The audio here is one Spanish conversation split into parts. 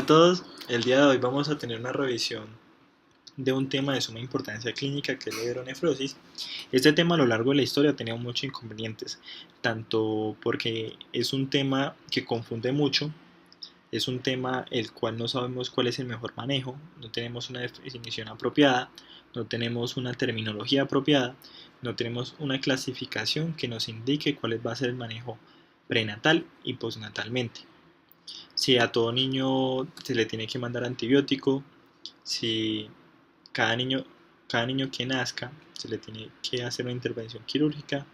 todos, el día de hoy vamos a tener una revisión de un tema de suma importancia clínica que es la hidronefrosis. Este tema a lo largo de la historia ha tenido muchos inconvenientes, tanto porque es un tema que confunde mucho, es un tema el cual no sabemos cuál es el mejor manejo, no tenemos una definición apropiada, no tenemos una terminología apropiada, no tenemos una clasificación que nos indique cuál va a ser el manejo prenatal y postnatalmente. Si a todo niño se le tiene que mandar antibiótico, si cada niño, cada niño que nazca se le tiene que hacer una intervención quirúrgica.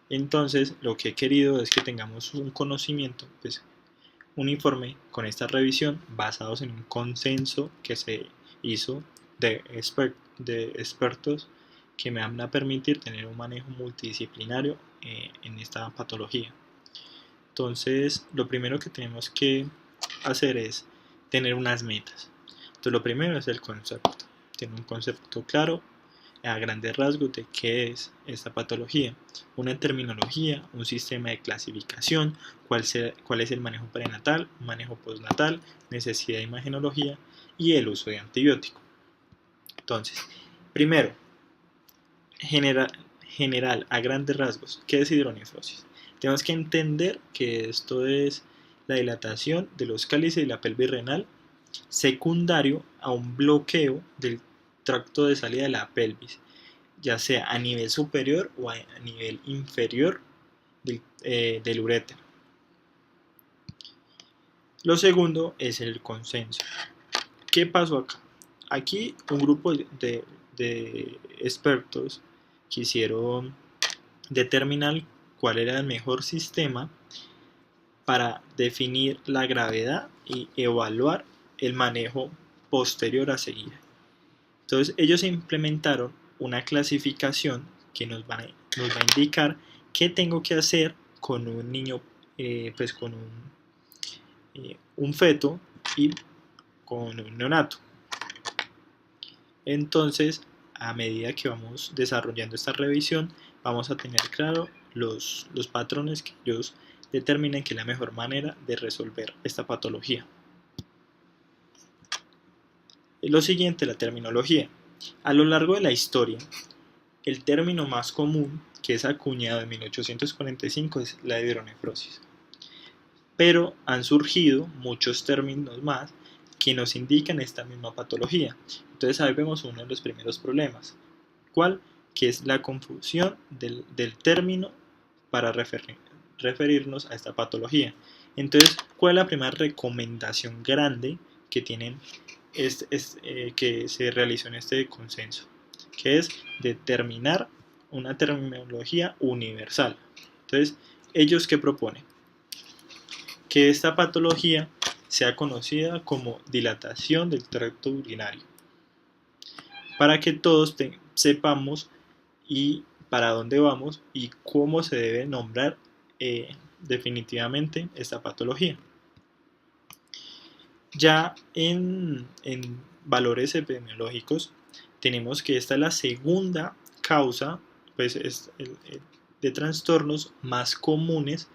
Entonces, lo que he querido es que tengamos un conocimiento, pues un informe con esta revisión basados en un consenso que se hizo de expertos que me van a permitir tener un manejo multidisciplinario en esta patología. Entonces, lo primero que tenemos que hacer es tener unas metas. Entonces, lo primero es el concepto. Tener un concepto claro a grandes rasgos de qué es esta patología, una terminología, un sistema de clasificación, cuál es el manejo prenatal, manejo postnatal, necesidad de imagenología y el uso de antibiótico. Entonces, primero, general a grandes rasgos, ¿qué es hidronefrosis? Tenemos que entender que esto es la dilatación de los cálices y la pelvis renal secundario a un bloqueo del tracto de salida de la pelvis, ya sea a nivel superior o a nivel inferior del urétero. Lo segundo es el consenso. ¿Qué pasó acá? Aquí un grupo de expertos quisieron determinar cuál era el mejor sistema para definir la gravedad y evaluar el manejo posterior a seguir. Entonces ellos implementaron una clasificación que nos va a indicar qué tengo que hacer con un niño, pues con un feto y con un neonato. Entonces, a medida que vamos desarrollando esta revisión, vamos a tener claro los patrones que ellos determinen que es la mejor manera de resolver esta patología. Lo siguiente, la terminología. A lo largo de la historia, el término más común que es acuñado en 1845 es la hidronefrosis. Pero han surgido muchos términos más que nos indican esta misma patología. Entonces ahí vemos uno de los primeros problemas. ¿Cuál? Que es la confusión del término para referirnos a esta patología. Entonces, ¿cuál es la primera recomendación grande que tienen que se realizó en este consenso? Que es determinar una terminología universal. Entonces, ¿ellos qué proponen? Que esta patología sea conocida como dilatación del tracto urinario, para que todos sepamos y para dónde vamos y cómo se debe nombrar definitivamente esta patología. Ya en valores epidemiológicos tenemos que esta es la segunda causa pues, de trastornos más comunes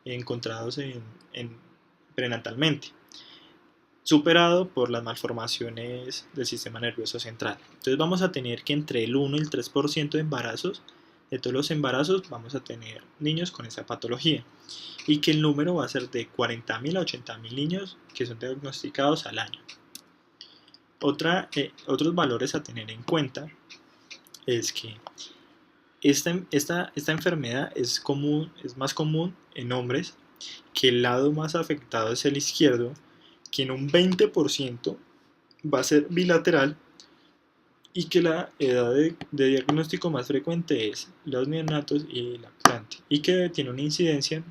encontrados prenatalmente, superado por las malformaciones del sistema nervioso central. Entonces vamos a tener que entre el 1 y el 3% de embarazos, de todos los embarazos, vamos a tener niños con esta patología y que el número va a ser de 40.000 a 80.000 niños que son diagnosticados al año. Otros valores a tener en cuenta es que esta enfermedad es más común en hombres, que el lado más afectado es el izquierdo, que en un 20% va a ser bilateral y que la edad de diagnóstico más frecuente es los neonatos y el lactante y que tiene una incidencia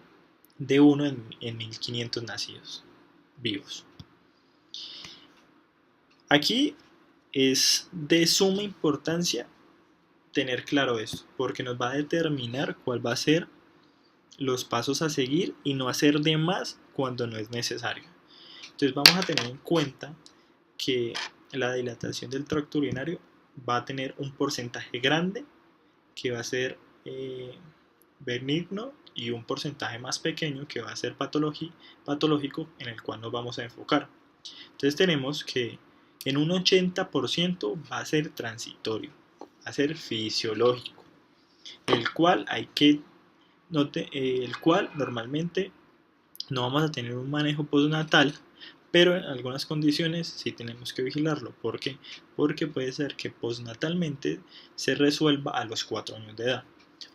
de 1 en 1500 nacidos vivos. Aquí es de suma importancia tener claro esto, porque nos va a determinar cuál va a ser los pasos a seguir y no hacer de más cuando no es necesario. Entonces vamos a tener en cuenta que la dilatación del tracto urinario va a tener un porcentaje grande que va a ser benigno y un porcentaje más pequeño que va a ser patológico en el cual nos vamos a enfocar. Entonces tenemos que en un 80% va a ser transitorio, va a ser fisiológico, el cual el cual normalmente no vamos a tener un manejo postnatal, pero en algunas condiciones sí tenemos que vigilarlo. ¿Por qué? Porque puede ser que postnatalmente se resuelva a los 4 años de edad,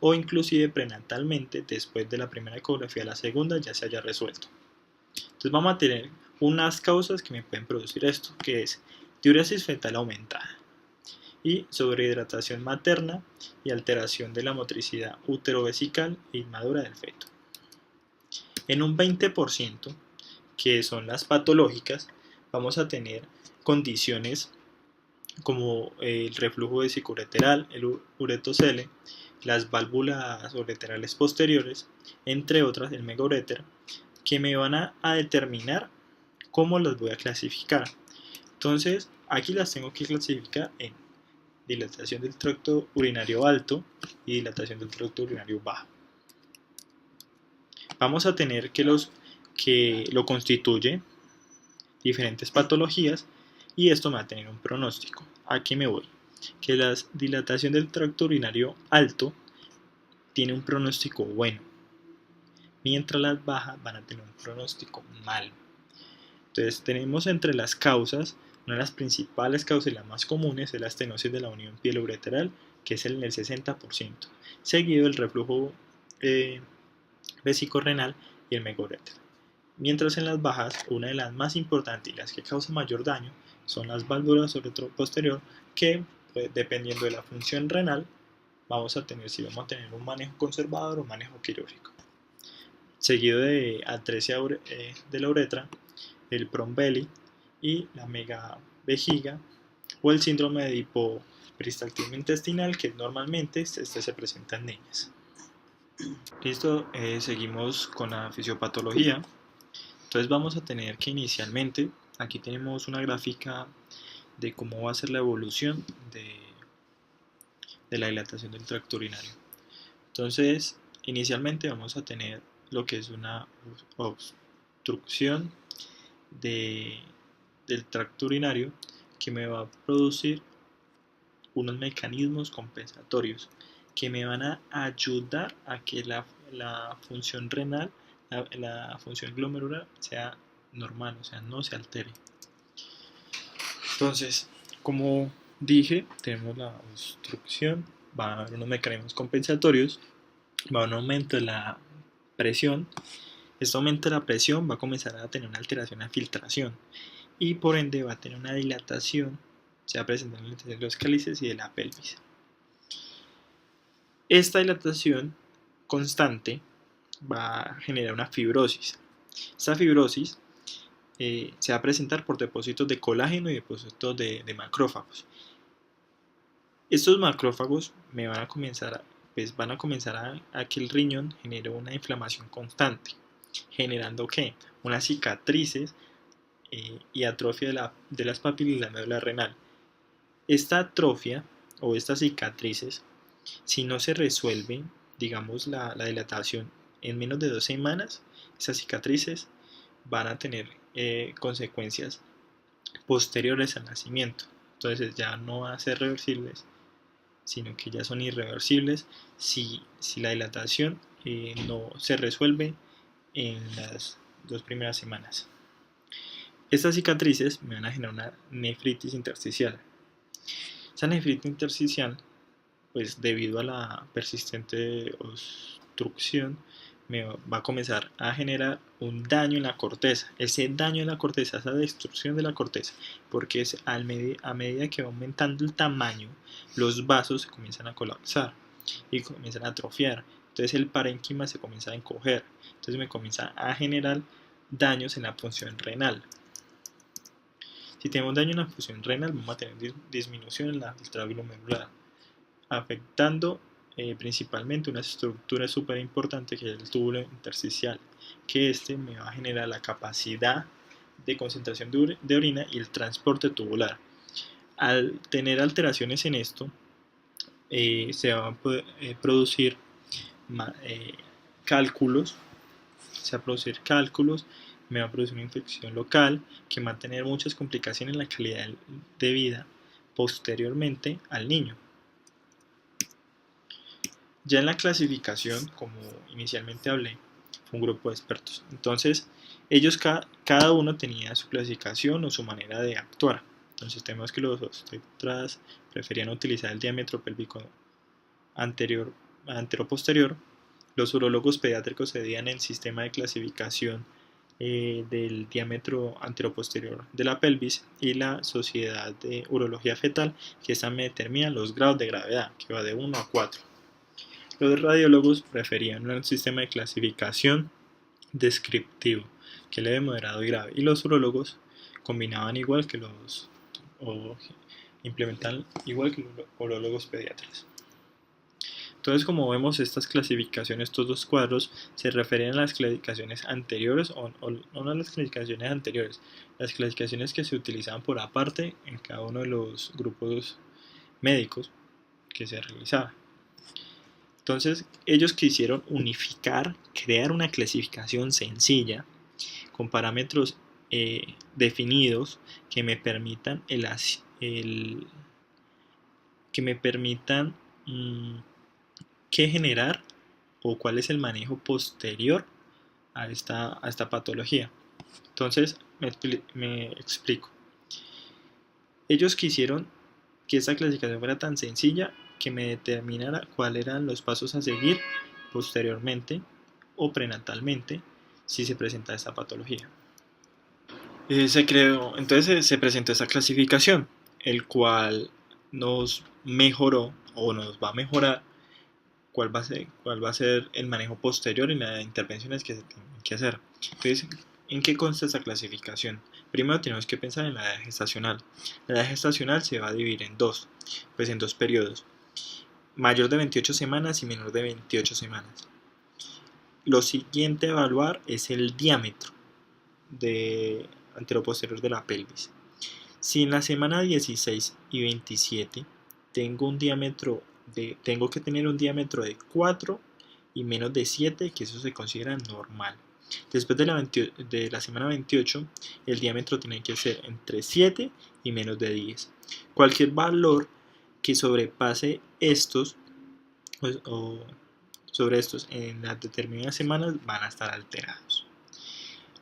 o inclusive prenatalmente después de la primera ecografía, la segunda ya se haya resuelto. Entonces vamos a tener unas causas que me pueden producir esto, que es diuresis fetal aumentada y sobrehidratación materna y alteración de la motricidad uterovesical e inmadura del feto. En un 20%, que son las patológicas, vamos a tener condiciones como el reflujo vesicoureteral, el uretocele, las válvulas ureterales posteriores, entre otras el megaureter, que me van a determinar cómo las voy a clasificar. Entonces, aquí las tengo que clasificar en dilatación del tracto urinario alto y dilatación del tracto urinario bajo. Vamos a tener que lo constituye diferentes patologías y esto me va a tener un pronóstico. Aquí me voy. Que la dilatación del tracto urinario alto tiene un pronóstico bueno, mientras las bajas van a tener un pronóstico malo. Entonces tenemos entre las causas, una de las principales causas y las más comunes es la estenosis de la unión pielo-ureteral, que es en el 60%, seguido del reflujo vesicorrenal y el megaureter. Mientras en las bajas, una de las más importantes y las que causa mayor daño son las válvulas posterior, que pues, dependiendo de la función renal, vamos a tener si vamos a tener un manejo conservador o un manejo quirúrgico. Seguido de atresia de la uretra, el Brown-Belly y la megavejiga o el síndrome de hipoperistaltismo intestinal, que normalmente se presenta en niñas. Listo, seguimos con la fisiopatología. Entonces vamos a tener que inicialmente, aquí tenemos una gráfica de cómo va a ser la evolución de la dilatación del tracto urinario. Entonces, inicialmente vamos a tener lo que es una obstrucción del tracto urinario que me va a producir unos mecanismos compensatorios que me van a ayudar a que la función renal, la función glomerular sea normal, o sea, no se altere. Entonces, como dije, tenemos la obstrucción, va a haber unos mecanismos compensatorios, va a haber un aumento de la presión. Este aumento de la presión va a comenzar a tener una alteración en la filtración y por ende va a tener una dilatación, se va a presentar una dilatación de los cálices y de la pelvis. Esta dilatación constante va a generar una fibrosis. Esta fibrosis se va a presentar por depósitos de colágeno y depósitos de macrófagos. Estos macrófagos van a comenzar a que el riñón genere una inflamación constante, generando ¿qué? Unas cicatrices y atrofia de las papilas y la médula renal. Esta atrofia o estas cicatrices, si no se resuelve, digamos, la dilatación en menos de 2 semanas, esas cicatrices van a tener consecuencias posteriores al nacimiento. Entonces ya no van a ser reversibles, sino que ya son irreversibles si la dilatación no se resuelve en las 2 primeras semanas. Estas cicatrices me van a generar una nefritis intersticial. Esa nefritis intersticial, pues debido a la persistente obstrucción, me va a comenzar a generar un daño en la corteza. Ese daño en la corteza, esa destrucción de la corteza, porque es a medida que va aumentando el tamaño, los vasos se comienzan a colapsar y comienzan a atrofiar. Entonces el parénquima se comienza a encoger. Entonces me comienza a generar daños en la función renal. Si tenemos daño en la función renal, vamos a tener disminución en la filtrado glomerular, afectando principalmente una estructura súper importante que es el túbulo intersticial, que me va a generar la capacidad de concentración de orina y el transporte tubular. Al tener alteraciones en esto, se van a producir cálculos, me va a producir una infección local que va a tener muchas complicaciones en la calidad de vida posteriormente al niño. Ya en la clasificación, como inicialmente hablé, fue un grupo de expertos. Entonces, ellos cada uno tenía su clasificación o su manera de actuar. Entonces, tenemos que los obstetras preferían utilizar el diámetro pélvico antero-posterior. Los urólogos pediátricos cedían el sistema de clasificación del diámetro anteroposterior de la pelvis, y la Sociedad de Urología Fetal, que esta me determina los grados de gravedad, que va de 1 a 4. Los radiólogos preferían un sistema de clasificación descriptivo, que leve, moderado y grave, y los urólogos combinaban igual que los o implementan igual que los urólogos pediatras. Entonces, como vemos, estas clasificaciones, estos dos cuadros, se refieren a las clasificaciones anteriores o no a las clasificaciones anteriores, las clasificaciones que se utilizaban por aparte en cada uno de los grupos médicos que se realizaban. Entonces, ellos quisieron unificar, crear una clasificación sencilla con parámetros definidos que me permitan que me permitan qué generar o cuál es el manejo posterior a esta patología. Entonces, me explico. Ellos quisieron que esta clasificación fuera tan sencilla que me determinara cuáles eran los pasos a seguir posteriormente o prenatalmente si se presenta esta patología. Entonces se presentó esta clasificación, el cual nos mejoró o nos va a mejorar cuál va a ser el manejo posterior y las intervenciones que se tienen que hacer. Entonces, ¿en qué consta esta clasificación? Primero tenemos que pensar en la edad gestacional. La edad gestacional se va a dividir en dos periodos: mayor de 28 semanas y menor de 28 semanas. Lo siguiente a evaluar es el diámetro anteroposterior de la pelvis. Si en la semana 16 y 27 tengo que tener un diámetro de 4 y menos de 7, que eso se considera normal. Después de la semana 28, el diámetro tiene que ser entre 7 y menos de 10. Cualquier valor que sobrepase estos o sobre estos en las determinadas semanas van a estar alterados.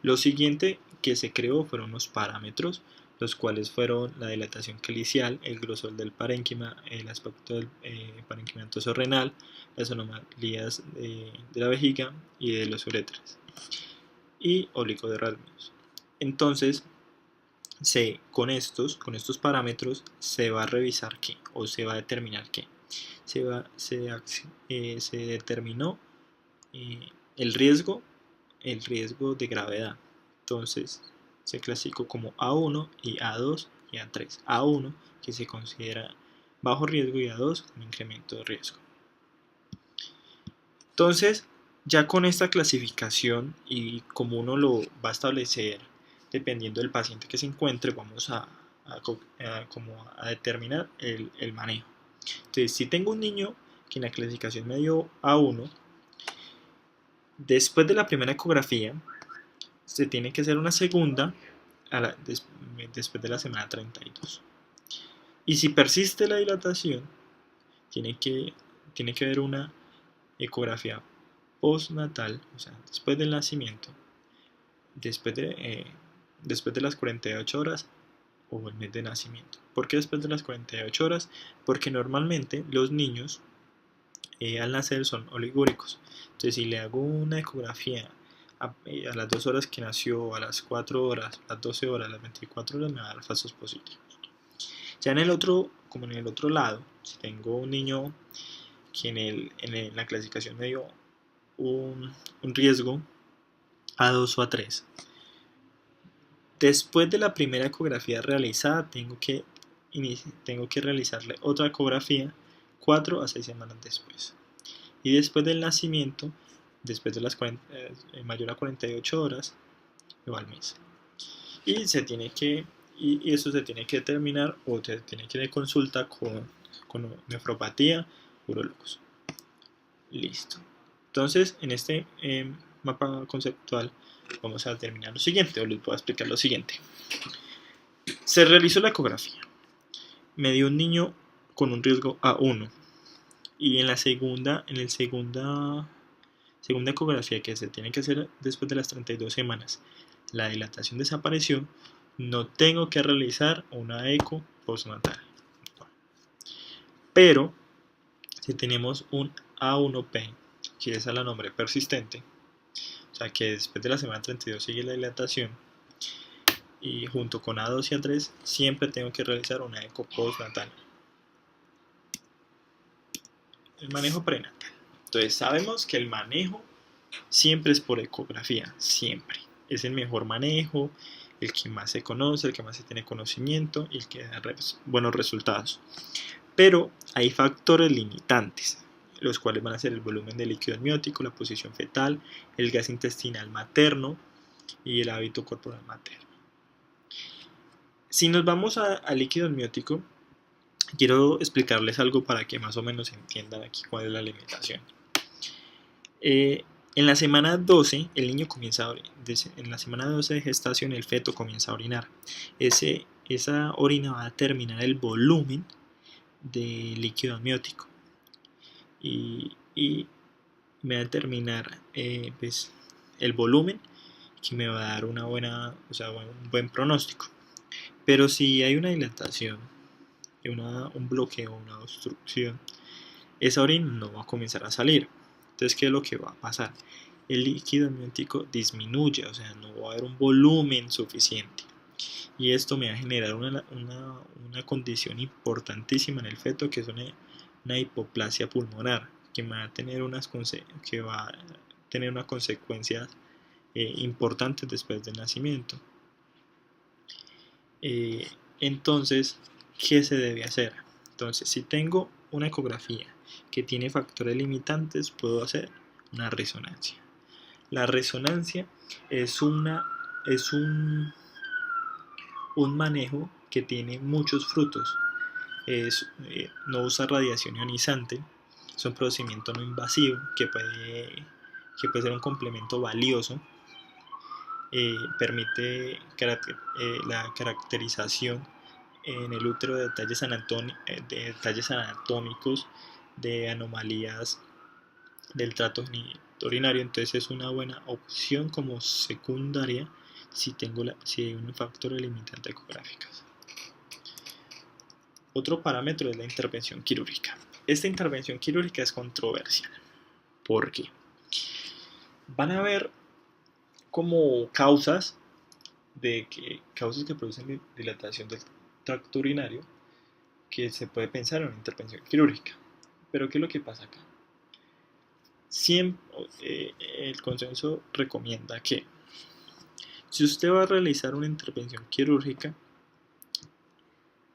Lo siguiente que se creó fueron los parámetros, los cuales fueron la dilatación calicial, el grosor del parénquima, el aspecto del parénquima renal, las anomalías de la vejiga y de los uretres, y oligoderramios. Entonces, con estos parámetros se va a revisar qué, o se va a determinar qué. Se determinó el riesgo de gravedad. Entonces se clasificó como A1 y A2 y A3. A1, que se considera bajo riesgo, y A2 un incremento de riesgo. Entonces, ya con esta clasificación, y como uno lo va a establecer dependiendo del paciente que se encuentre, vamos a determinar el manejo. Entonces, si tengo un niño que en la clasificación me dio A1, después de la primera ecografía se tiene que hacer una segunda después de la semana 32. Y si persiste la dilatación, tiene que haber una ecografía postnatal, o sea, después del nacimiento, después de las 48 horas o el mes de nacimiento. ¿Por qué después de las 48 horas? Porque normalmente los niños al nacer son oligúricos. Entonces, si le hago una ecografía a las 2 horas que nació, a las 4 horas, a las 12 horas, a las 24 horas, me va a dar falsos positivos. Ya en el otro lado, si tengo un niño que en la clasificación me dio un riesgo A2 o A3, después de la primera ecografía realizada, tengo que realizarle otra ecografía 4 a 6 semanas después. Y después del nacimiento, después de las mayor a 48 horas, o al mes. Y eso se tiene que determinar, o se tiene que ir de consulta con nefropatía, urólogos. Listo. Entonces, en este mapa conceptual, vamos a determinar lo siguiente, o les voy a explicar lo siguiente. Se realizó la ecografía. Me dio un niño con un riesgo A1. Y en la segunda ecografía que se tiene que hacer después de las 32 semanas, la dilatación desapareció, no tengo que realizar una eco postnatal. Pero si tenemos un A1P, que es a la nombre persistente, o sea que después de la semana 32 sigue la dilatación, y junto con A2 y A3 siempre tengo que realizar una eco postnatal. El manejo prenatal. Entonces sabemos que el manejo siempre es por ecografía, siempre. Es el mejor manejo, el que más se conoce, el que más se tiene conocimiento y el que da buenos resultados. Pero hay factores limitantes, los cuales van a ser el volumen de líquido amniótico, la posición fetal, el gas intestinal materno y el hábito corporal materno. Si nos vamos al líquido amniótico, quiero explicarles algo para que más o menos entiendan aquí cuál es la limitación. En la semana 12, el niño comienza a orinar. En la semana 12 de gestación, el feto comienza a orinar. Esa orina va a determinar el volumen de líquido amniótico. Y me va a determinar pues, el volumen que me va a dar un buen pronóstico. Pero si hay una dilatación, un bloqueo, una obstrucción, esa orina no va a comenzar a salir. Entonces, ¿qué es lo que va a pasar? El líquido amniótico disminuye, o sea, no va a haber un volumen suficiente. Y esto me va a generar una condición importantísima en el feto, que es una hipoplasia pulmonar, que va a tener unas consecuencias importantes después del nacimiento. Entonces, ¿qué se debe hacer? Entonces, si tengo una ecografía que tiene factores limitantes, puedo hacer una resonancia. La resonancia es un manejo que tiene muchos frutos. No usa radiación ionizante, es un procedimiento no invasivo que puede ser un complemento valioso. Permite la caracterización en el útero de detalles anatómicos, de anomalías del tracto urinario. Entonces es una buena opción como secundaria si hay un factor limitante ecográfico. Otro parámetro es la intervención quirúrgica. Esta intervención quirúrgica es controversial. ¿Por qué? Van a haber como causas que producen dilatación del tracto urinario, que se puede pensar en una intervención quirúrgica. Pero ¿qué es lo que pasa acá? El consenso recomienda que si usted va a realizar una intervención quirúrgica,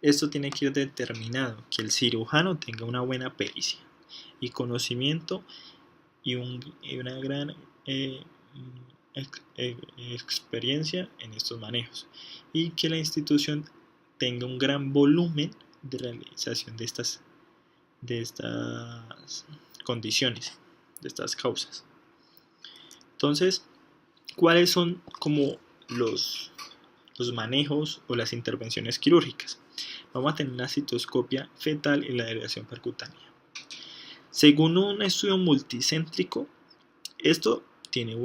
esto tiene que ir determinado, que el cirujano tenga una buena pericia y conocimiento y una gran experiencia en estos manejos, y que la institución tenga un gran volumen de realización de estas condiciones, de estas causas. Entonces, ¿cuáles son como los manejos o las intervenciones quirúrgicas? Vamos a tener una citoscopia fetal y la derivación percutánea. Según un estudio multicéntrico, esto tiene un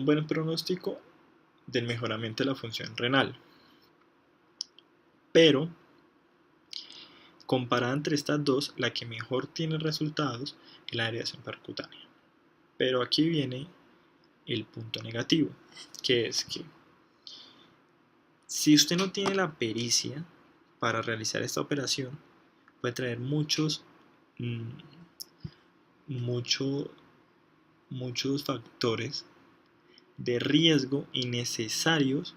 buen pronóstico del mejoramiento de la función renal. Pero, comparada entre estas dos, la que mejor tiene resultados es la derivación percutánea. Pero aquí viene el punto negativo, que es que si usted no tiene la pericia para realizar esta operación, puede traer muchos factores de riesgo innecesarios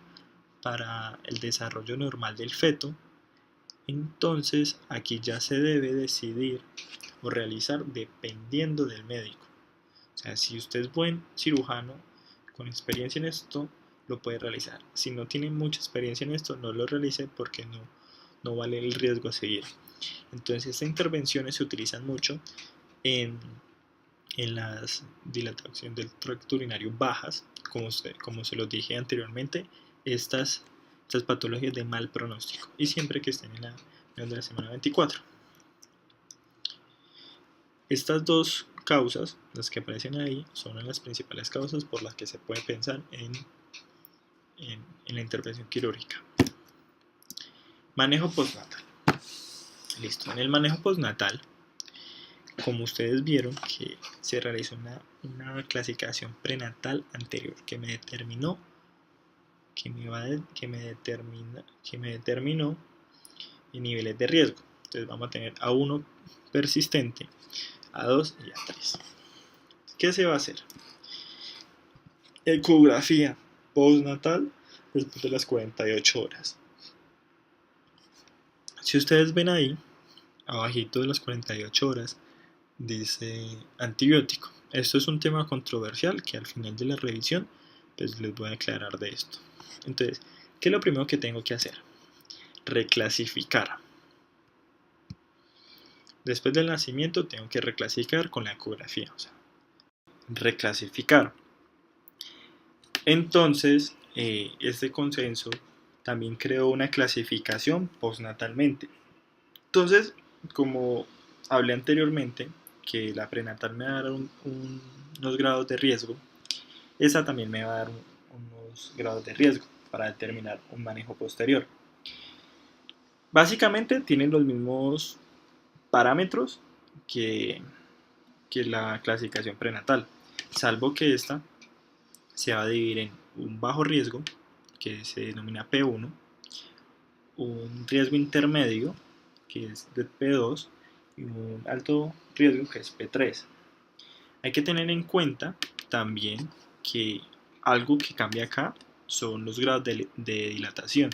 para el desarrollo normal del feto. Entonces aquí ya se debe decidir o realizar dependiendo del médico. O sea, si usted es buen cirujano con experiencia en esto, lo puede realizar. Si no tiene mucha experiencia en esto, no lo realice porque no vale el riesgo a seguir. Entonces estas intervenciones se utilizan mucho en en las dilatación del tracto urinario bajas, como se los dije anteriormente, estas patologías de mal pronóstico, y siempre que estén en la semana 24. Estas dos causas, las que aparecen ahí, son las principales causas por las que se puede pensar en la intervención quirúrgica. Manejo postnatal. Listo. En el manejo postnatal, como ustedes vieron, que se realizó una clasificación prenatal anterior que me determinó niveles de riesgo. Entonces vamos a tener A1 persistente, A2 y A3. ¿Qué se va a hacer? Ecografía postnatal después de las 48 horas. Si ustedes ven ahí, abajito de las 48 horas, dice antibiótico. Esto es un tema controversial que al final de la revisión pues les voy a aclarar de esto. Entonces, ¿qué es lo primero que tengo que hacer? Reclasificar. Después del nacimiento tengo que reclasificar con la ecografía, o sea, reclasificar. Entonces, este consenso también creó una clasificación postnatalmente. Entonces, como hablé anteriormente, que la prenatal me va a dar unos grados de riesgo, esa también me va a dar unos grados de riesgo para determinar un manejo posterior. Básicamente tienen los mismos parámetros que la clasificación prenatal, salvo que esta se va a dividir en un bajo riesgo, que se denomina P1, un riesgo intermedio, que es de P2, y un alto riesgo, que es P3. Hay que tener en cuenta también que algo que cambia acá son los grados de dilatación.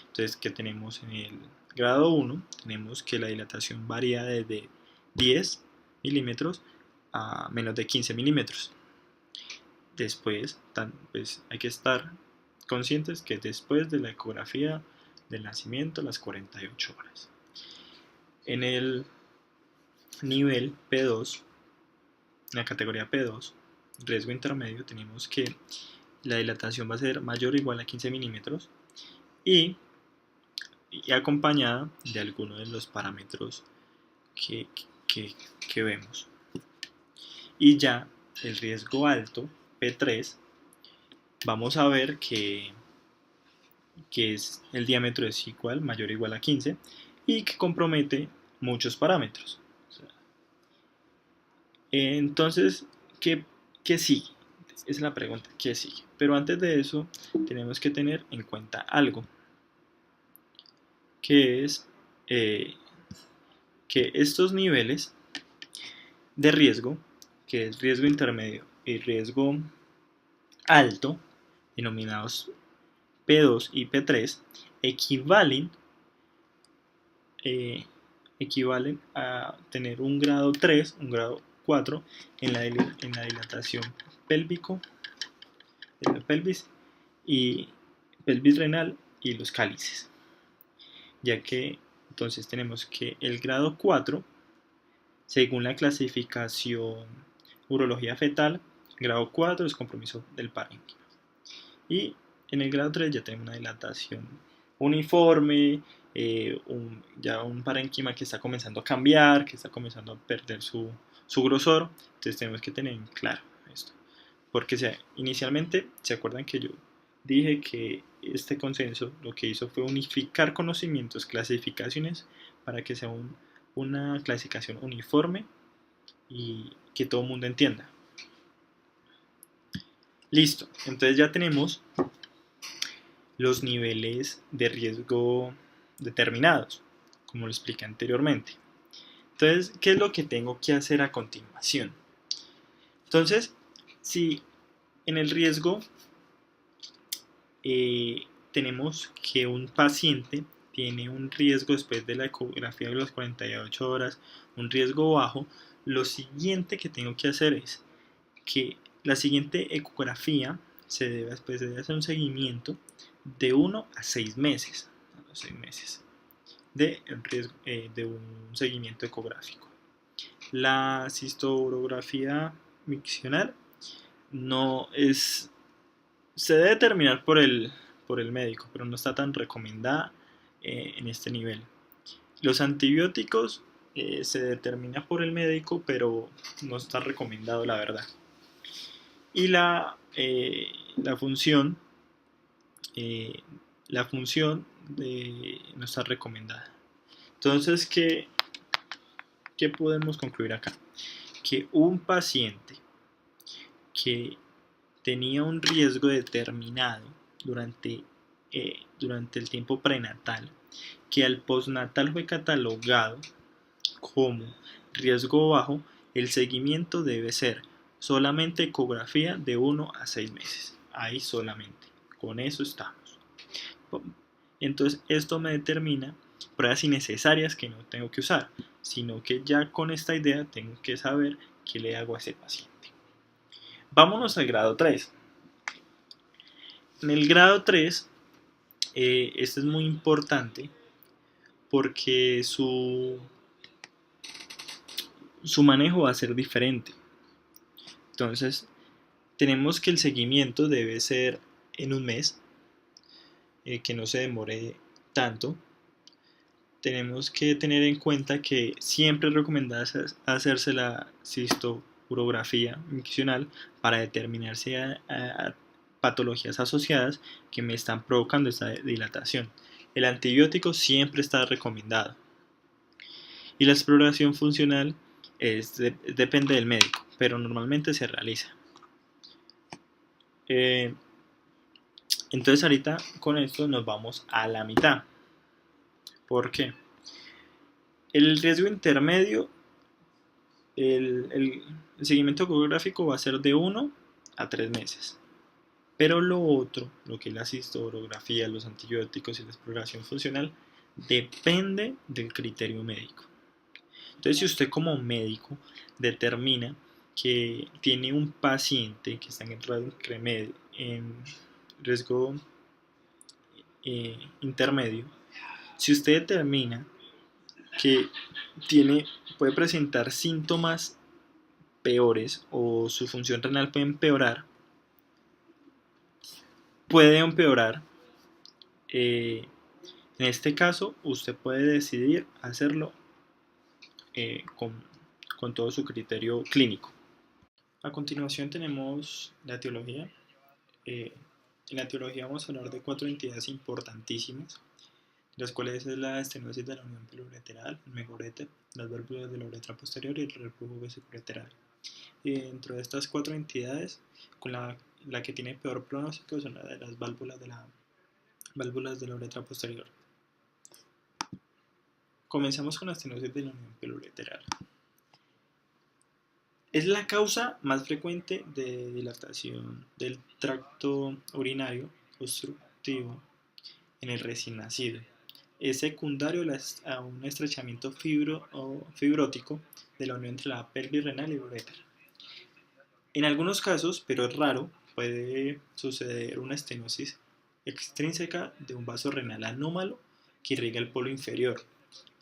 Entonces, ¿qué tenemos en el grado 1? Tenemos que la dilatación varía desde 10 milímetros a menos de 15 milímetros. Después, pues hay que estar conscientes que después de la ecografía del nacimiento, las 48 horas. En el nivel P2, en la categoría P2, riesgo intermedio, tenemos que la dilatación va a ser mayor o igual a 15 milímetros y acompañada de alguno de los parámetros que vemos. Y ya el riesgo alto, P3, vamos a ver que es el diámetro es igual, mayor o igual a 15, y que compromete muchos parámetros. Entonces, ¿qué sigue? Esa es la pregunta, ¿qué sigue? Pero antes de eso, tenemos que tener en cuenta algo, que es que estos niveles de riesgo, que es riesgo intermedio y riesgo alto, denominados P2 y P3, equivalen a tener un grado 3, un grado 4 en la dilatación pélvico, de la pelvis y pelvis renal y los cálices, ya que entonces tenemos que el grado 4, según la clasificación urología fetal, grado 4 es compromiso del parénquima, y en el grado 3 ya tenemos una dilatación uniforme, ya un parénquima que está comenzando a cambiar, que está comenzando a perder su grosor. Entonces tenemos que tener en claro esto, porque inicialmente se acuerdan que yo dije que este consenso lo que hizo fue unificar conocimientos, clasificaciones, para que sea una clasificación uniforme y que todo el mundo entienda. Listo, entonces ya tenemos los niveles de riesgo determinados, como lo expliqué anteriormente. Entonces, ¿qué es lo que tengo que hacer a continuación? Entonces, si en el riesgo tenemos que un paciente tiene un riesgo después de la ecografía de las 48 horas, un riesgo bajo, lo siguiente que tengo que hacer es que la siguiente ecografía se debe hacer un seguimiento de 1 a 6 meses, de un seguimiento ecográfico. La cistografía miccional no es, se debe determinar por el médico, pero no está tan recomendada en este nivel. Los antibióticos se determina por el médico, pero no está recomendado, la verdad. Y la función, eh, la función no está recomendada. Entonces, ¿qué podemos concluir acá? Que un paciente que tenía un riesgo determinado durante el tiempo prenatal, que al postnatal fue catalogado como riesgo bajo, el seguimiento debe ser solamente ecografía de 1 a 6 meses. Ahí solamente. Con eso estamos. Entonces esto me determina pruebas innecesarias que no tengo que usar, sino que ya con esta idea tengo que saber qué le hago a ese paciente. Vámonos al grado 3. En el grado 3, este es muy importante porque su manejo va a ser diferente. Entonces, tenemos que el seguimiento debe ser en un mes, que no se demore tanto. Tenemos que tener en cuenta que siempre es recomendable hacerse la cistografía miccional para determinar si hay patologías asociadas que me están provocando esta dilatación. El antibiótico siempre está recomendado. Y la exploración funcional depende del médico, pero normalmente se realiza. Entonces ahorita con esto nos vamos a la mitad. ¿Por qué? El riesgo intermedio, el seguimiento ecográfico va a ser de 1 a 3 meses. Pero lo otro, lo que es la cistografía, los antibióticos y la exploración funcional, depende del criterio médico. Entonces, si usted como médico determina que tiene un paciente que está en riesgo intermedio, si usted determina que puede presentar síntomas peores o su función renal puede empeorar, en este caso usted puede decidir hacerlo con todo su criterio clínico. A continuación tenemos la etiología. En la etiología vamos a hablar de 4 entidades importantísimas, las cuales es la estenosis de la unión pilourethral, el megaurethra, las válvulas de la uretra posterior y el reflujo vesicoureteral. Dentro de estas 4 entidades, con la que tiene peor pronóstico son la de las válvulas de la uretra posterior. Comenzamos con la estenosis de la unión pilourethral. Es la causa más frecuente de dilatación del tracto urinario obstructivo en el recién nacido. Es secundario a un estrechamiento fibrótico de la unión entre la pelvis renal y la uretra. En algunos casos, pero es raro, puede suceder una estenosis extrínseca de un vaso renal anómalo que irriga el polo inferior.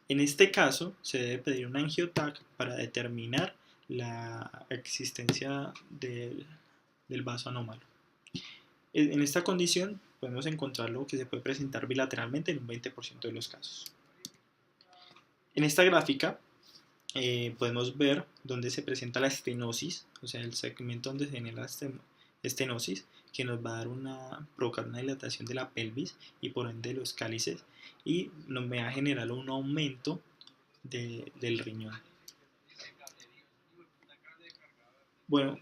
En este caso, se debe pedir un angioTAC para determinar la existencia del vaso anómalo. En esta condición podemos encontrar lo que se puede presentar bilateralmente en un 20% de los casos. En esta gráfica podemos ver dónde se presenta la estenosis, o sea, el segmento donde se genera la estenosis, que nos va a provocar una dilatación de la pelvis y por ende de los cálices, y nos va a generar un aumento del riñón. Bueno,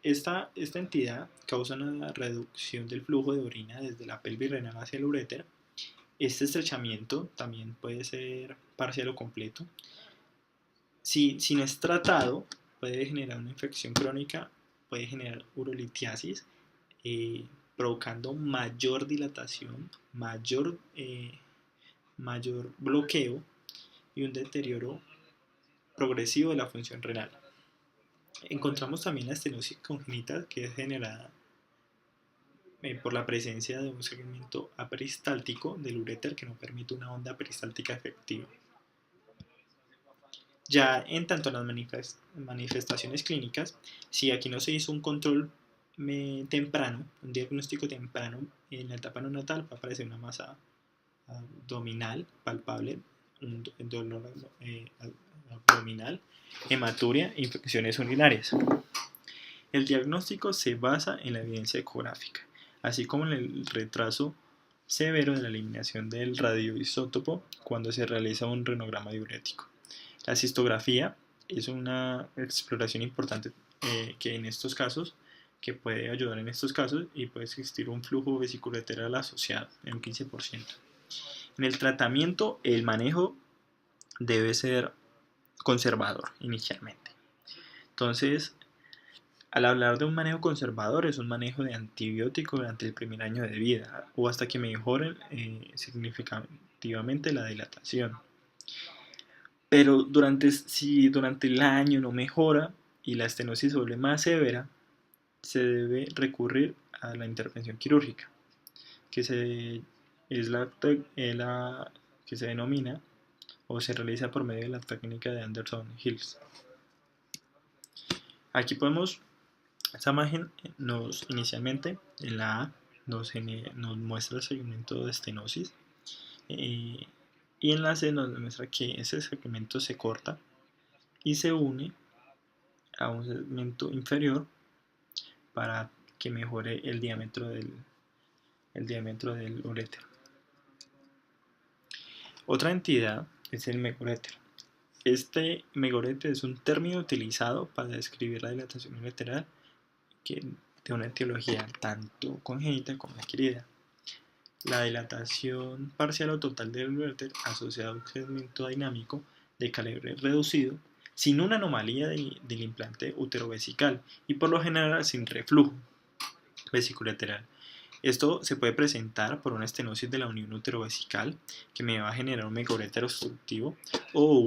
esta entidad causa una reducción del flujo de orina desde la pelvis renal hacia el uréter. Este estrechamiento también puede ser parcial o completo. Si no es tratado, puede generar una infección crónica, puede generar urolitiasis, provocando mayor dilatación, mayor bloqueo y un deterioro progresivo de la función renal. Encontramos también la estenosis congénita, que es generada por la presencia de un segmento aperistáltico del uréter que no permite una onda peristáltica efectiva. Ya en tanto las manifestaciones clínicas, si aquí no se hizo un control temprano, un diagnóstico temprano, en la etapa neonatal va a aparecer una masa abdominal palpable, un dolor abdominal, hematuria e infecciones urinarias. El diagnóstico se basa en la evidencia ecográfica, así como en el retraso severo de la eliminación del radioisótopo cuando se realiza un renograma diurético. La cistografía es una exploración importante que en estos casos que puede ayudar en estos casos y puede existir un flujo vesicoureteral asociado en un 15%. En el tratamiento, el manejo debe ser conservador inicialmente. Entonces, al hablar de un manejo conservador, es un manejo de antibiótico durante el primer año de vida o hasta que mejoren significativamente la dilatación. Pero si durante el año no mejora y la estenosis se vuelve más severa, se debe recurrir a la intervención quirúrgica, que es la que se denomina o se realiza por medio de la técnica de Anderson-Hills. Aquí podemos, esta imagen inicialmente en la A nos muestra el segmento de estenosis y en la C nos muestra que ese segmento se corta y se une a un segmento inferior para que mejore el diámetro del uréter. Otra entidad es el megaúreter. Este megaúreter es un término utilizado para describir la dilatación ureteral de una etiología tanto congénita como adquirida. La dilatación parcial o total del uréter asociada a un crecimiento dinámico de calibre reducido sin una anomalía del implante uterovesical y por lo general sin reflujo vesicoureteral. Esto se puede presentar por una estenosis de la unión uterovesical que me va a generar un megaúreter obstructivo o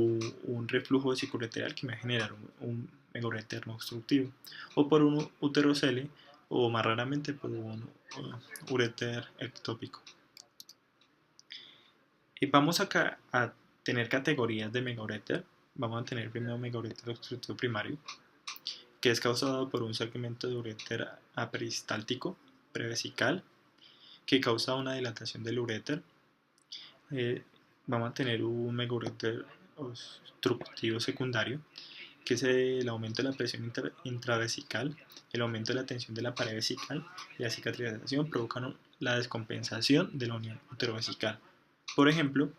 un reflujo vesicoureteral que me va a generar un megaúreter no obstructivo o por un uterocele o más raramente por un uréter ectópico. Y vamos a tener categorías de megaúreter. Vamos a tener primero megaúreter obstructivo primario, que es causado por un segmento de uréter aperistáltico prevesical que causa una dilatación del uréter. Vamos a tener un megaúreter obstructivo secundario, que es el aumento de la presión intravesical, el aumento de la tensión de la pared vesical y la cicatrización provocan la descompensación de la unión uterovesical. Por ejemplo,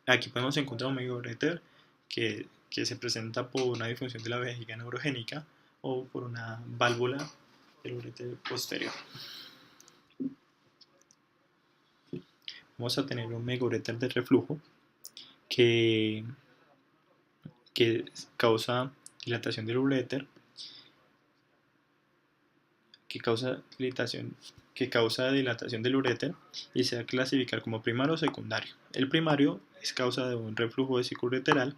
aquí podemos encontrar un megaúreter que se presenta por una disfunción de la vejiga neurogénica o por una válvula del uréter posterior. Vamos a tener un megaúreter de reflujo que causa dilatación del uréter, que causa dilatación del uréter y se va a clasificar como primario o secundario. El primario es causa de un reflujo vesicoureteral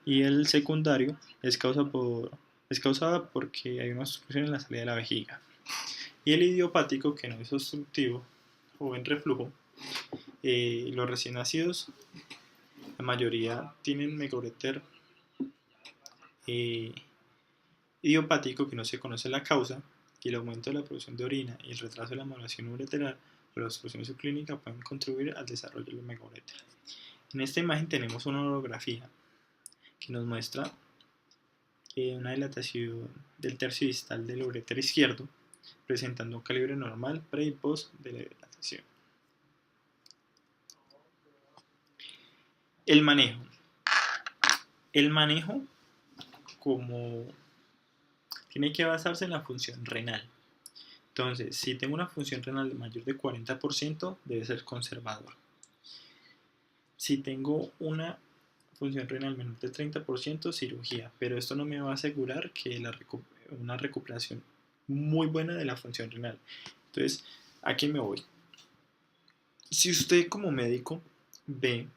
y el secundario es causada porque hay una obstrucción en la salida de la vejiga. Y el idiopático, que no es obstructivo o en reflujo, los recién nacidos, la mayoría tienen megaúreter idiopático que no se conoce la causa, y el aumento de la producción de orina y el retraso de la maduración ureteral o la obstrucción subclínica pueden contribuir al desarrollo del megaúreter. En esta imagen tenemos una orografía que nos muestra una dilatación del tercio distal del uréter izquierdo, presentando un calibre normal pre y post de la dilatación. El manejo. El manejo tiene que basarse en la función renal. Entonces, si tengo una función renal de mayor de 40%, debe ser conservador. Si tengo una función renal menor de 30%, cirugía, pero esto no me va a asegurar que una recuperación muy buena de la función renal. Entonces, ¿a qué me voy? Si usted como médico ve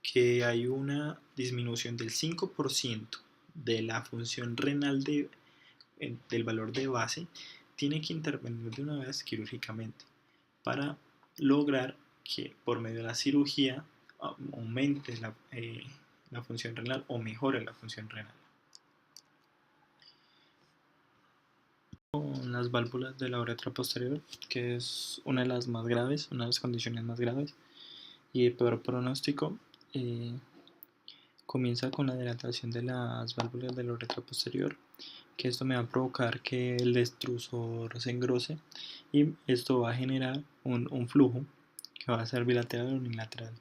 que hay una disminución del 5% de la función renal del valor de base, tiene que intervenir de una vez quirúrgicamente para lograr que por medio de la cirugía aumente la función renal o mejore la función renal. Con las válvulas de la uretra posterior, que es una de las más graves, una de las condiciones más graves y de peor pronóstico, comienza con la dilatación de las válvulas de la uretra posterior, que esto me va a provocar que el extrusor se engrose y esto va a generar un flujo que va a ser bilateral o unilateral.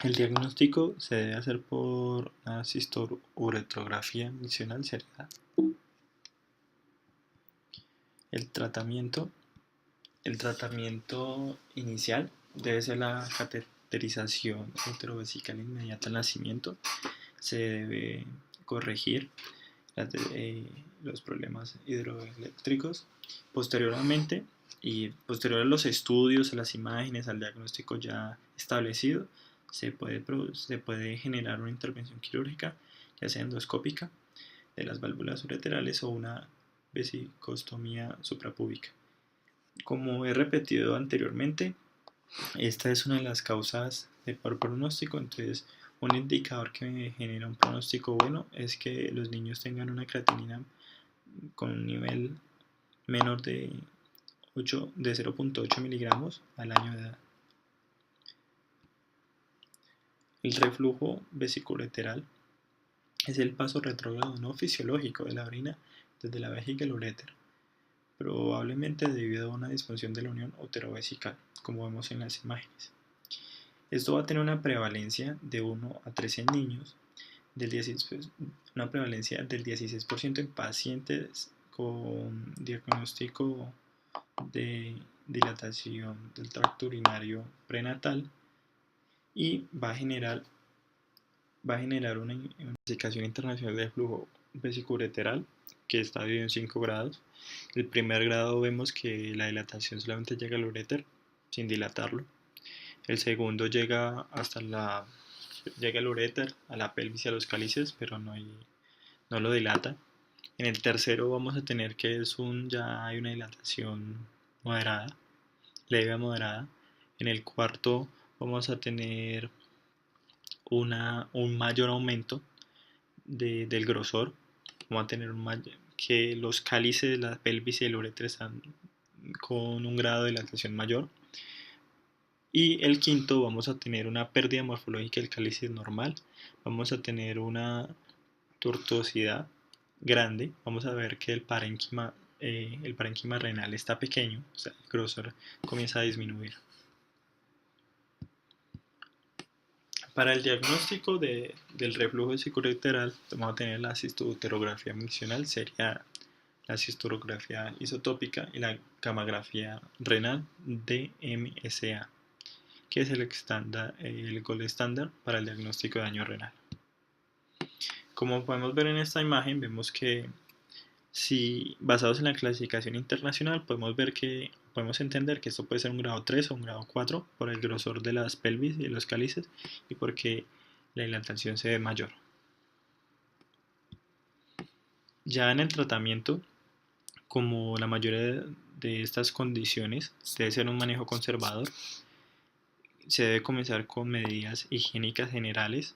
El diagnóstico se debe hacer por una cisto-uretrografía miccional seriada. El tratamiento inicial debe ser la cateterización uterovesical inmediata al nacimiento. Se debe corregir los problemas hidroeléctricos. Posteriormente, y posterior a los estudios, a las imágenes, al diagnóstico ya establecido, se puede generar una intervención quirúrgica, ya sea endoscópica, de las válvulas ureterales o una vesicostomía suprapúbica. Como he repetido anteriormente, esta es una de las causas de peor pronóstico, entonces un indicador que me genera un pronóstico bueno es que los niños tengan una creatinina con un nivel menor de 0.8 miligramos al año de edad. El reflujo vesiculoreteral es el paso retrógrado no fisiológico de la orina desde la vejiga al uréter, probablemente debido a una disfunción de la unión uterovesical, como vemos en las imágenes. Esto va a tener una prevalencia de 1 a 13 en niños, una prevalencia del 16% en pacientes con diagnóstico de dilatación del tracto urinario prenatal y va a generar una clasificación internacional de flujo vesiculoreteral que está dividido en 5 grados. El primer grado vemos que la dilatación solamente llega al uréter sin dilatarlo. El segundo llega al uréter, a la pelvis y a los cálices, pero no lo dilata. En el tercero vamos a tener que ya hay una dilatación moderada, leve a moderada. En el cuarto vamos a tener un mayor aumento del grosor. Vamos a tener que los cálices, la pelvis y el uréter están con un grado de dilatación mayor. Y el quinto, vamos a tener una pérdida morfológica del cálice normal, vamos a tener una tortuosidad grande, vamos a ver que el parénquima renal está pequeño, o sea, el grosor comienza a disminuir. Para el diagnóstico del reflujo vesiculoreteral vamos a tener la cisto-uterografía miccional, sería la cistografía isotópica y la gammagrafía renal DMSA, que es el gold estándar para el diagnóstico de daño renal. Como podemos ver en esta imagen, vemos que si basados en la clasificación internacional podemos entender que esto puede ser un grado 3 o un grado 4 por el grosor de las pelvis y de los cálices y porque la dilatación se ve mayor. Ya en el tratamiento, como la mayoría de estas condiciones debe ser un manejo conservador, se debe comenzar con medidas higiénicas generales,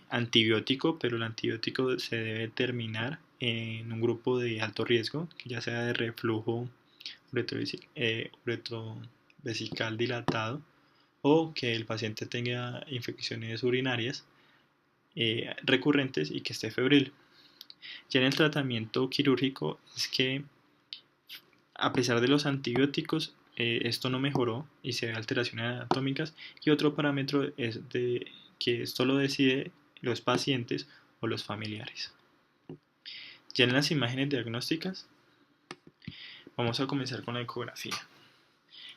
antibiótico, pero el antibiótico se debe terminar en un grupo de alto riesgo, ya sea de reflujo uretrovesical dilatado o que el paciente tenga infecciones urinarias recurrentes y que esté febril. Ya en el tratamiento quirúrgico es que a pesar de los antibióticos esto no mejoró y se ve alteraciones anatómicas, y otro parámetro es que esto lo decide los pacientes o los familiares. Ya en las imágenes diagnósticas vamos a comenzar con la ecografía.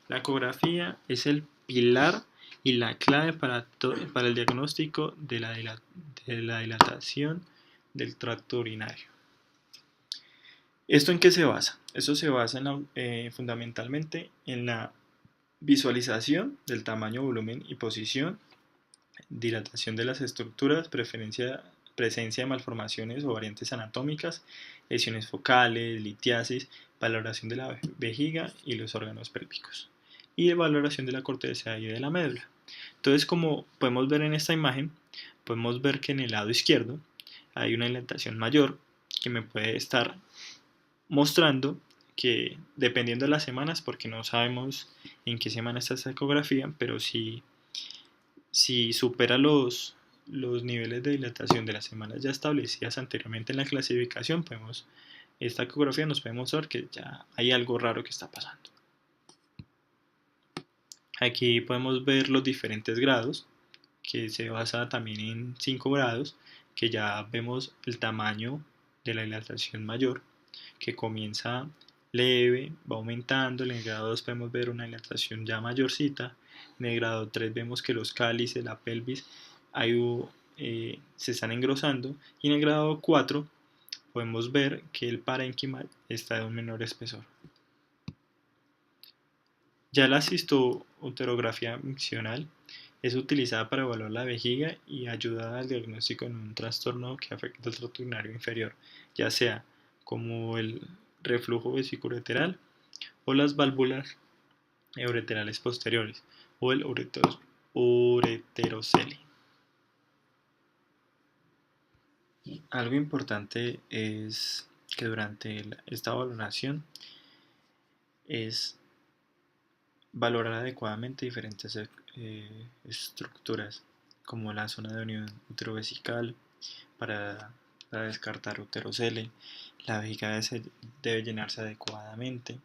La ecografía es el pilar y la clave para el diagnóstico de la dilatación del tracto urinario. ¿Esto en qué se basa? Eso se basa fundamentalmente en la visualización del tamaño, volumen y posición, dilatación de las estructuras, presencia de malformaciones o variantes anatómicas, lesiones focales, litiasis, valoración de la vejiga y los órganos pélvicos, y de valoración de la corteza y de la médula. Entonces, como podemos ver en esta imagen, podemos ver que en el lado izquierdo hay una dilatación mayor que me puede estar mostrando que dependiendo de las semanas, porque no sabemos en qué semana está esta ecografía, pero si supera los niveles de dilatación de las semanas ya establecidas anteriormente en la clasificación, esta ecografía nos puede mostrar que ya hay algo raro que está pasando. Aquí podemos ver los diferentes grados, que se basa también en 5 grados, que ya vemos el tamaño de la dilatación mayor, que comienza leve, va aumentando. En el grado 2 podemos ver una dilatación ya mayorcita. En el grado 3 vemos que los cálices, la pelvis, se están engrosando. Y en el grado 4 podemos ver que el parénquima está de un menor espesor. Ya la cistouterografía miccional es utilizada para evaluar la vejiga y ayuda al diagnóstico en un trastorno que afecta el tracto urinario inferior, ya sea como el reflujo vesiculolateral o las válvulas ureterales posteriores o el ureterocele. Algo importante es que durante esta valoración es valorar adecuadamente diferentes estructuras como la zona de unión uterovesical para descartar uterocele. La vejiga debe llenarse adecuadamente,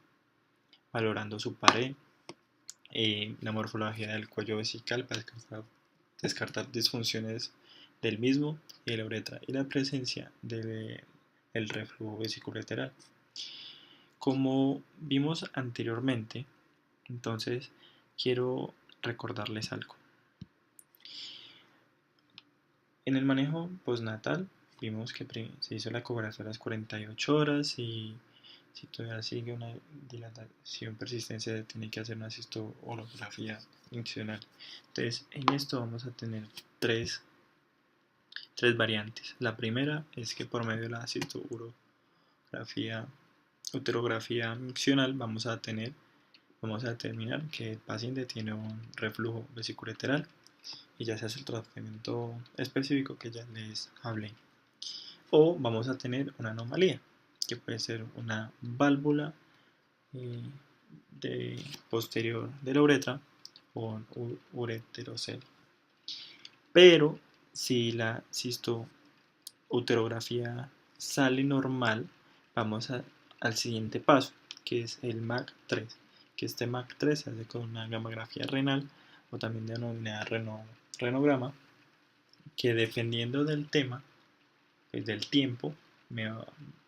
valorando su pared, la morfología del cuello vesical para descartar disfunciones del mismo y de la uretra y la presencia del reflujo vesicolateral. Como vimos anteriormente, entonces quiero recordarles algo. En el manejo postnatal vimos que se hizo la ecografía a las 48 horas y si todavía sigue una dilatación persistente se tiene que hacer una cistolografía funcional. Entonces en esto vamos a tener tres variantes. La primera es que por medio de la uterografía miccional vamos a determinar que el paciente tiene un reflujo vesicolateral y ya se hace el tratamiento específico que ya les hablé. O vamos a tener una anomalía, que puede ser una válvula posterior de la uretra o un ureterocele. Pero si la cistouterografía sale normal, vamos al siguiente paso, que es el MAC3, que este MAC3 se hace con una gamografía renal o también denominada renograma, que dependiendo del tema, pues del tiempo,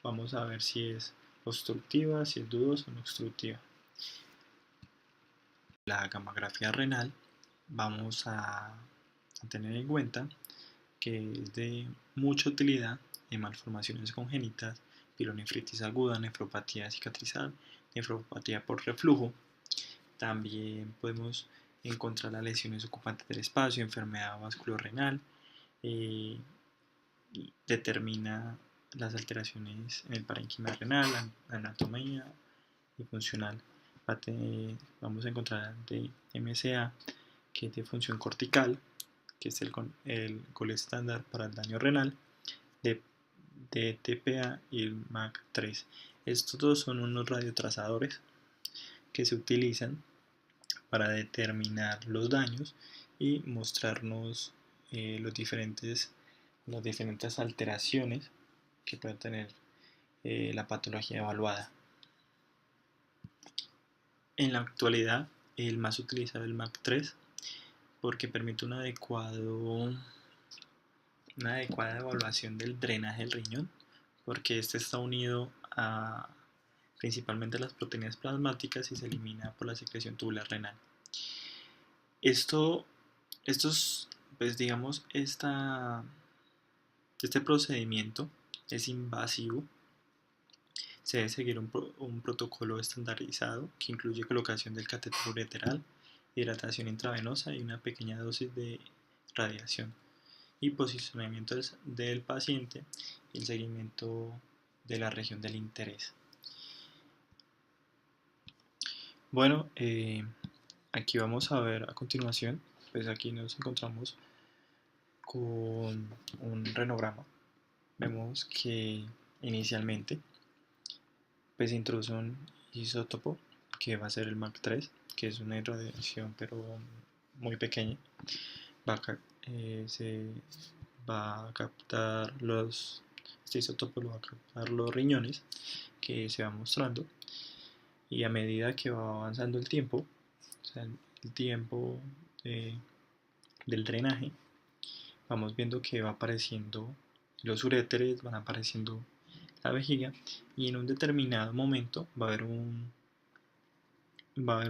vamos a ver si es obstructiva, si es dudosa o no obstructiva. La gamografía renal vamos a tener en cuenta que es de mucha utilidad en malformaciones congénitas, pielonefritis aguda, nefropatía cicatrizal, nefropatía por reflujo. También podemos encontrar las lesiones ocupantes del espacio, enfermedad vasculorenal, determina las alteraciones en el parénquima renal, la anatomía y funcional. Vamos a encontrar de MCA, que es de función cortical, que es el gol estándar para el daño renal, de TPA y el MAC3. Estos dos son unos radiotrazadores que se utilizan para determinar los daños y mostrarnos las diferentes alteraciones que puede tener la patología evaluada. En la actualidad, el más utilizado es el MAC3 porque permite una adecuada evaluación del drenaje del riñón, porque este está unido a principalmente las proteínas plasmáticas y se elimina por la secreción tubular renal. Pues digamos, este procedimiento es invasivo. Se debe seguir un protocolo estandarizado que incluye colocación del catéter ureteral, hidratación intravenosa y una pequeña dosis de radiación, y posicionamiento del paciente y el seguimiento de la región del interés. Bueno, aquí vamos a ver a continuación pues aquí nos encontramos con un renograma. Vemos que inicialmente pues se introduce un isótopo que va a ser el MAC3, que es una irradiación pero muy pequeña. Se va a captar este isótopo lo va a captar los riñones que se va mostrando, y a medida que va avanzando el tiempo, o sea, el tiempo del drenaje, vamos viendo que va apareciendo los uréteres, van apareciendo la vejiga, y en un determinado momento va a haber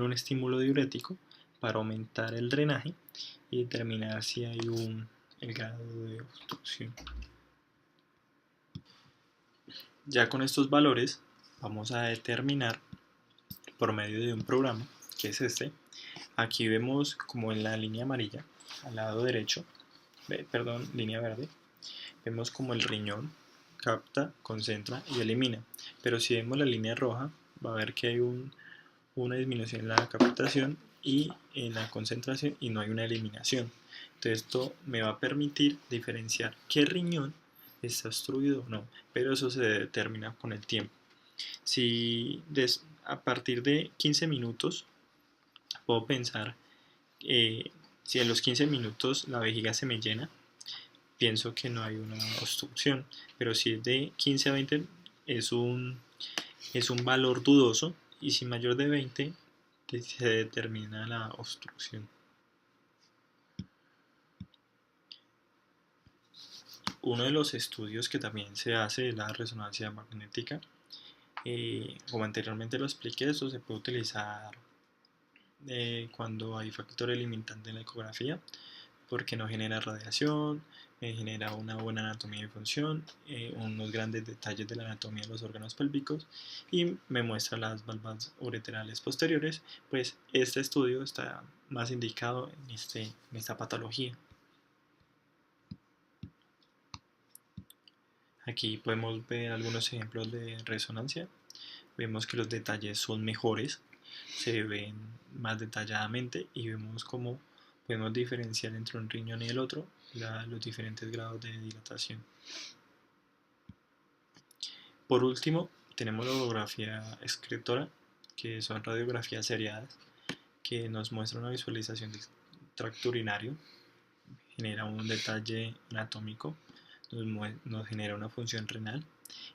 un estímulo diurético para aumentar el drenaje y determinar si hay el grado de obstrucción. Ya con estos valores vamos a determinar por medio de un programa que es este. Aquí vemos como en la línea amarilla al lado derecho, perdón, línea verde, vemos como el riñón capta, concentra y elimina. Pero si vemos la línea roja, va a ver que hay una disminución en la captación y en la concentración, y no hay una eliminación. Entonces esto me va a permitir diferenciar qué riñón está obstruido o no, pero eso se determina con el tiempo. Si a partir de 15 minutos puedo pensar, si a los 15 minutos la vejiga se me llena, pienso que no hay una obstrucción, pero si es de 15 a 20 es un valor dudoso, y si mayor de 20 se determina la obstrucción. Uno de los estudios que también se hace es la resonancia magnética. Como anteriormente lo expliqué, esto se puede utilizar cuando hay factor limitante en la ecografía, porque no genera radiación, genera una buena anatomía y función, unos grandes detalles de la anatomía de los órganos pélvicos, y me muestra las valvas ureterales posteriores. Pues este estudio está más indicado en esta patología. Aquí podemos ver algunos ejemplos de resonancia. Vemos que los detalles son mejores, se ven más detalladamente, y vemos cómo podemos diferenciar entre un riñón y el otro los diferentes grados de dilatación. Por último, tenemos la radiografía excretora, que son radiografías seriadas, que nos muestra una visualización del tracto urinario, genera un detalle anatómico, nos genera una función renal,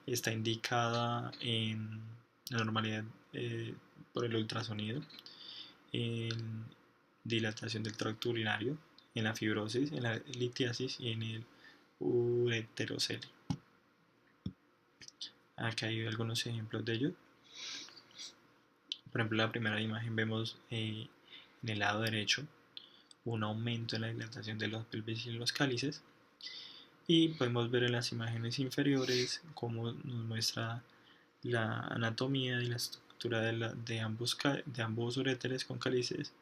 está indicada en la normalidad por el ultrasonido, en dilatación del tracto urinario, en la fibrosis, en la litiasis y en el ureterocelio. Acá hay algunos ejemplos de ello. Por ejemplo, en la primera imagen vemos en el lado derecho un aumento en la dilatación de los pelvis y los cálices, y podemos ver en las imágenes inferiores cómo nos muestra la anatomía y la estructura de ambos uréteres con cálices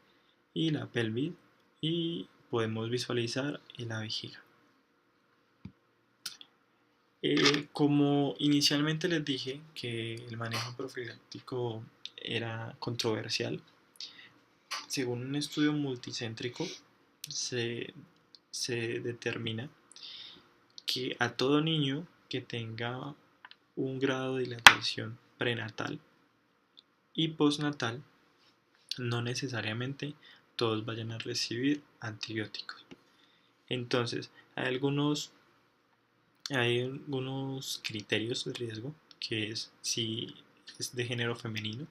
y la pelvis, y podemos visualizar la vejiga. Como inicialmente les dije que el manejo profiláctico era controversial, según un estudio multicéntrico se determina que a todo niño que tenga un grado de dilatación prenatal y postnatal, no necesariamente todos vayan a recibir antibióticos. Entonces, hay algunos criterios de riesgo, que es si es de género femenino,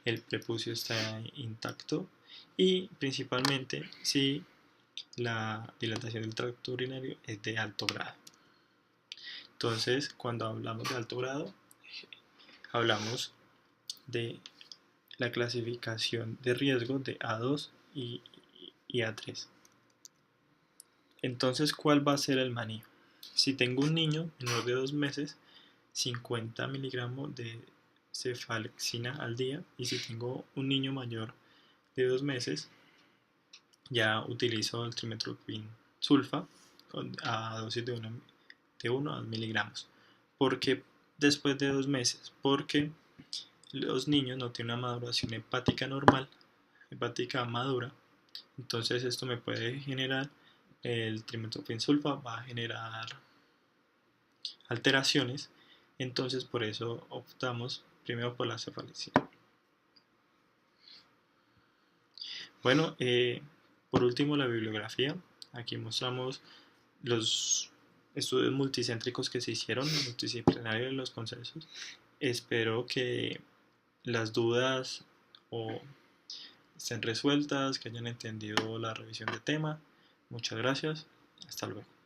el prepucio está intacto, y principalmente si la dilatación del tracto urinario es de alto grado. Entonces, cuando hablamos de alto grado, hablamos de la clasificación de riesgo de A2 y A3. Entonces, ¿cuál va a ser el manejo? Si tengo un niño menor de 2 meses, 50 miligramos de cefalexina al día, y si tengo un niño mayor de 2 meses, ya utilizo el trimethoprim sulfa a dosis de 1 a 2 miligramos. ¿Por qué después de 2 meses? Porque los niños no tienen una maduración hepática normal, hepática madura, Entonces esto me puede generar, el trimethoprim-sulfa va a generar alteraciones, entonces por eso optamos primero por la cefalecina. Bueno, por último la bibliografía. Aquí mostramos los estudios multicéntricos que se hicieron, multidisciplinarios de los consensos. Espero que las dudas o estén resueltas, que hayan entendido la revisión del tema. Muchas gracias. Hasta luego.